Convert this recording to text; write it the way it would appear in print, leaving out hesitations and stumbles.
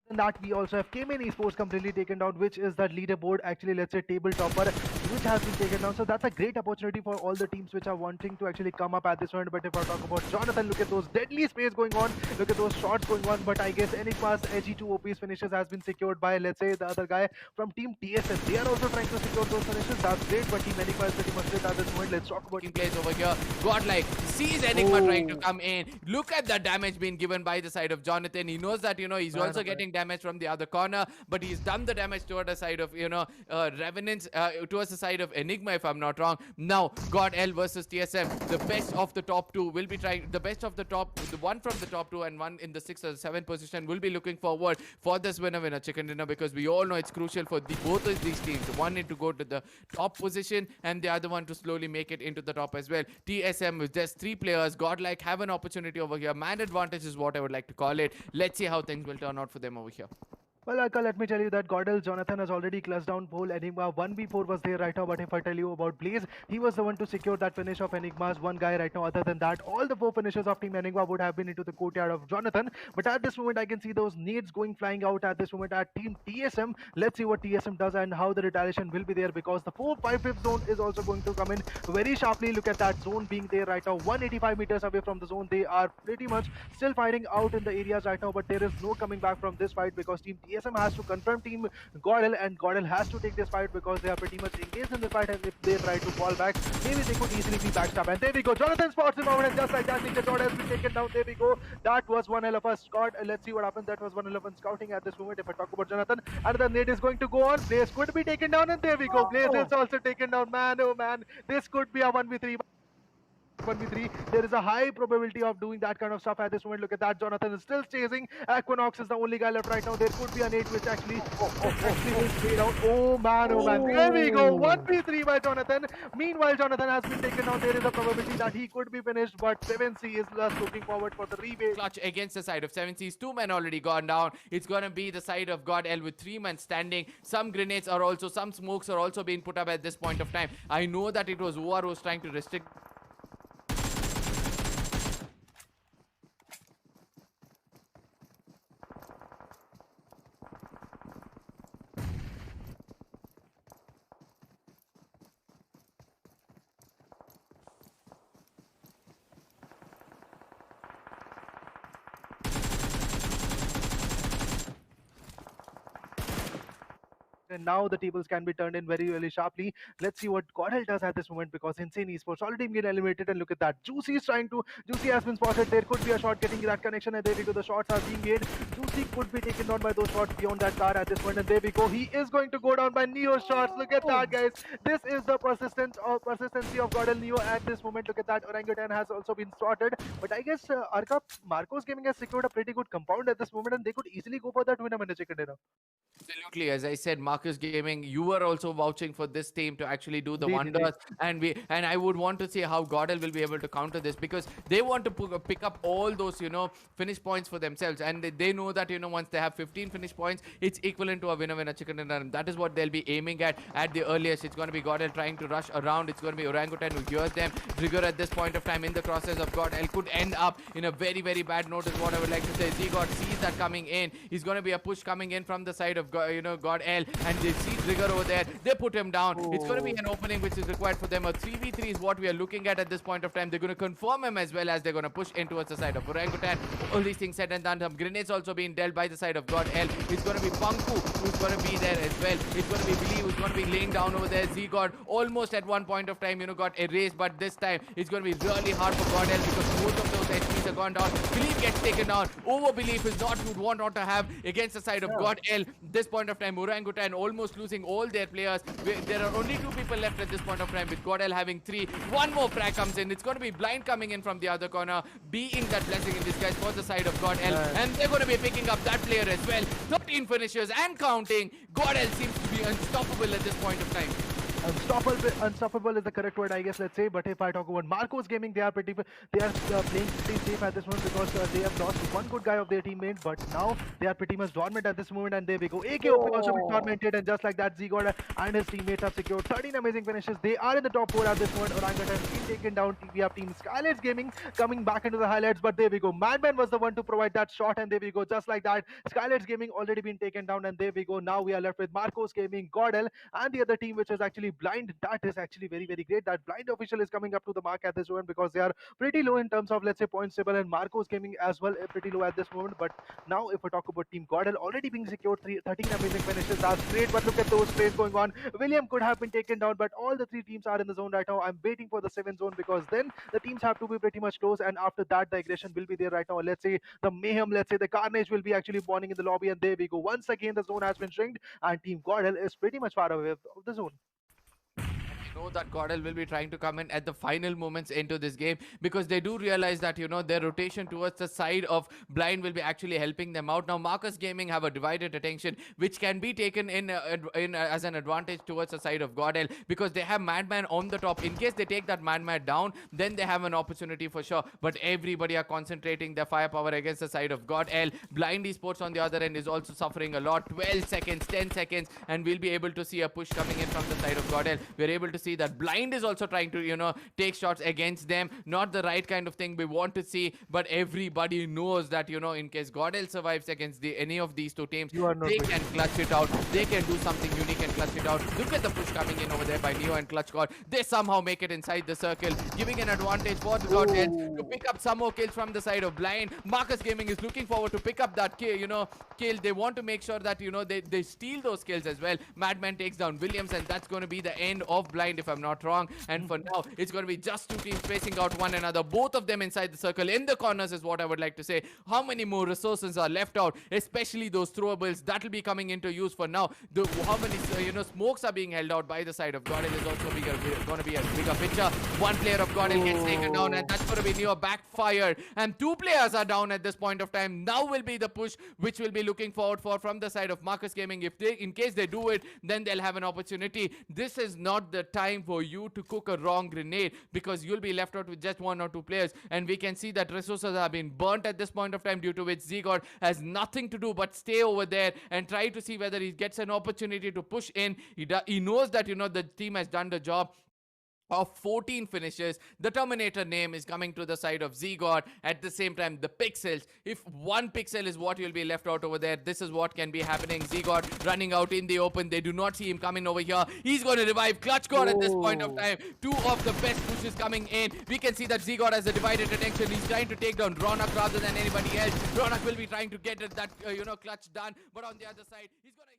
Than that, we also have Cayman Esports completely taken down, which is that leaderboard, actually, let's say table topper, which has been taken down. So that's a great opportunity for all the teams which are wanting to actually come up at this point. But if I talk about Jonathan, look at those deadly sprays going on, look at those shots going on. But I guess Enigma's edgy 2 OPs finishes has been secured by, let's say, the other guy from Team TSM. They are also trying to secure those finishes. That's great, but Team Enigma is pretty much lit at this moment. Let's talk about Plays over here. Godlike sees Enigma trying to come in. Look at the damage being given by the side of Jonathan. He knows that, he's also getting damage from the other corner, but he's done the damage toward the side of, Revenants, towards the side of Enigma, if I'm not wrong. Now, God L versus TSM. The best of the top two will be trying, the best of the top, the one from the top two and one in the 6th or 7th position will be looking forward for this winner chicken dinner, because we all know it's crucial for both of these teams. One need to go to the top position and the other one to slowly make it into the top as well. TSM with just 3 players, Godlike have an opportunity over here. Man advantage is what I would like to call it. Let's see how things will turn out for them over here. Well, Aka, let me tell you that Godel Jonathan has already clutched down pole. Enigma 1v4 was there right now, but if I tell you about Blaze, he was the one to secure that finish of Enigma's one guy right now. Other than that, all the 4 finishes of Team Enigma would have been into the courtyard of Jonathan. But at this moment, I can see those nades going flying out at this moment at Team TSM. Let's see what TSM does and how the retaliation will be there, because the 4-5-5 zone is also going to come in very sharply. Look at that zone being there right now, 185 meters away from the zone. They are pretty much still fighting out in the areas right now, but there is no coming back from this fight because Team TSM has to confront Team Godel, and Godel has to take this fight because they are pretty much engaged in the fight, and if they try to fall back, maybe they could easily be backstabbed. And there we go, Jonathan spots him out, and just like that, Ninja Sword has been taken down. There we go, that was one hell of a scout. Let's see what happens. That was one hell of a scouting at this moment. If I talk about Jonathan, another nade is going to go on. Blaze could be taken down, and there we go, Blaze is also taken down. Man, oh man, this could be a 1v3. 1v3. There is a high probability of doing that kind of stuff at this moment. Look at that. Jonathan is still chasing. Equinox is the only guy left right now. There could be an 8 which actually will fade out. Oh man, oh man. There we go. 1v3 by Jonathan. Meanwhile, Jonathan has been taken down. There is a probability that he could be finished, but 7C is just looking forward for the rebate. Clutch against the side of 7C's. 2 men already gone down. It's going to be the side of God L with 3 men standing. Some grenades are also, some smokes are also being put up at this point of time. I know that it was OR was trying to restrict and now the tables can be turned in very, very sharply. Let's see what Godel does at this moment, because Insane Esports already been eliminated, and look at that. Juicy is trying to, Juicy has been spotted. There could be a shot getting that connection, and there we go. The shots are being made. Juicy could be taken down by those shots beyond that car at this point, and there we go. He is going to go down by Neo shots. Look at that, guys. This is the persistency of Godel Neo at this moment. Look at that. Orangutan has also been spotted, but I guess Arka Marcos Gaming has secured a pretty good compound at this moment, and they could easily go for that winner in the chicken dinner. Absolutely, as I said, Marcus Gaming, you were also vouching for this team to actually do the wonders, and I would want to see how Godel will be able to counter this, because they want to pick up all those finish points for themselves, and they know that once they have 15 finish points, it's equivalent to a winner chicken dinner, and that is what they'll be aiming at the earliest. It's going to be Godel trying to rush around. It's going to be Orangutan who hears them. Trigger at this point of time in the process of Godel could end up in a very, very bad note is what I would like to say. Z-God sees that coming in. He's going to be a push coming in from the side of God L, and they see Trigger over there. They put him down. It's going to be an opening which is required for them. A 3v3 is what we are looking at this point of time. They're going to confirm him, as well as they're going to push in towards the side of Orangutan. All these things said and done. Some grenades also being dealt by the side of God L. It's going to be Punku who's going to be there as well. It's going to be Billy who's going to be laying down over there. Z-God almost at one point of time got erased, but this time it's going to be really hard for God L, because both of those enemies are gone down. Belief gets taken down. Overbelief is not what you want not to have against the side of God L. This point of time, Orangutan almost losing all their players. There are only 2 people left at this point of time, with God L having 3. One more frag comes in. It's going to be Blind coming in from the other corner, being that blessing in disguise for the side of God L. And they're going to be picking up that player as well. 13 finishes and counting. God L seems to be unstoppable at this point of time. Unstoppable is the correct word, I guess. Let's say. But if I talk about Marcos Gaming, they are playing pretty safe at this moment because they have lost one good guy of their teammate. But now they are pretty much dormant at this moment, and there we go. AKOP also been Oh, tormented, and just like that, Zigod and his teammates have secured 13 amazing finishes. They are in the top four at this moment. Orangutan has been taken down. We have Team Skylights Gaming coming back into the highlights, but there we go. Madman was the one to provide that shot, and there we go. Just like that, Skylights Gaming already been taken down, and there we go. Now we are left with Marcos Gaming, Godel, and the other team, which is actually Blind. That is actually very, very great. That Blind official is coming up to the mark at this moment because they are pretty low in terms of, let's say, points table, and Marcos Gaming as well pretty low at this moment. But now, if we talk about Team Godel, already being secured 13 amazing finishes. That's great, but look at those plays going on. William could have been taken down, but all the three teams are in the zone right now. I'm waiting for the 7th zone because then the teams have to be pretty much close, and after that, the aggression will be there right now. Let's say the mayhem, let's say the carnage will be actually spawning in the lobby, and there we go. Once again, the zone has been shrinked, and Team Godel is pretty much far away of the zone. Know that Gordel will be trying to come in at the final moments into this game because they do realize that their rotation towards the side of Blind will be actually helping them out. Now Marcus Gaming have a divided attention which can be taken in as an advantage towards the side of Gordel because they have Madman on the top. In case they take that Madman down, then they have an opportunity for sure, but everybody are concentrating their firepower against the side of Godel. Blind Esports on the other end is also suffering a lot. 12 seconds, 10 seconds, and we'll be able to see a push coming in from the side of Godel. We're able to see that Blind is also trying to take shots against them. Not the right kind of thing we want to see, but everybody knows that in case Godel survives against any of these two teams, they can clutch it out. They can do something unique and clutch it out. Look at the push coming in over there by Neo and Clutch God. They somehow make it inside the circle, giving an advantage for the Godel to pick up some more kills from the side of Blind. Marcus Gaming is looking forward to pick up that kill. They want to make sure that they steal those kills as well. Madman takes down Williams, and that's going to be the end of Blind, if I'm not wrong. And for now, it's going to be just two teams facing out one another, both of them inside the circle in the corners is what I would like to say. How many more resources are left out, especially those throwables that will be coming into use for now. How many smokes are being held out by the side of Godel is also going to be a bigger picture. One player of Godel gets taken down, and that's going to be Neo backfired, and two players are down at this point of time. Now will be the push which will be looking forward for from the side of Marcus Gaming. In case they do it, then they'll have an opportunity. This is not the time for you to cook a wrong grenade because you'll be left out with just one or two players, and we can see that resources have been burnt at this point of time, due to which Zigod has nothing to do but stay over there and try to see whether he gets an opportunity to push in. He knows that the team has done the job of 14 finishes. The Terminator name is coming to the side of Zigod. At the same time, the pixels, if one pixel is what you'll be left out over there, this is what can be happening. Zigod running out in the open. They do not see him coming over here. He's going to revive Clutch God at this point of time. Two of the best pushes coming in. We can see that Zigod has a divided attention. He's trying to take down Ronak rather than anybody else. Ronak will be trying to get that Clutch done, but on the other side, he's going to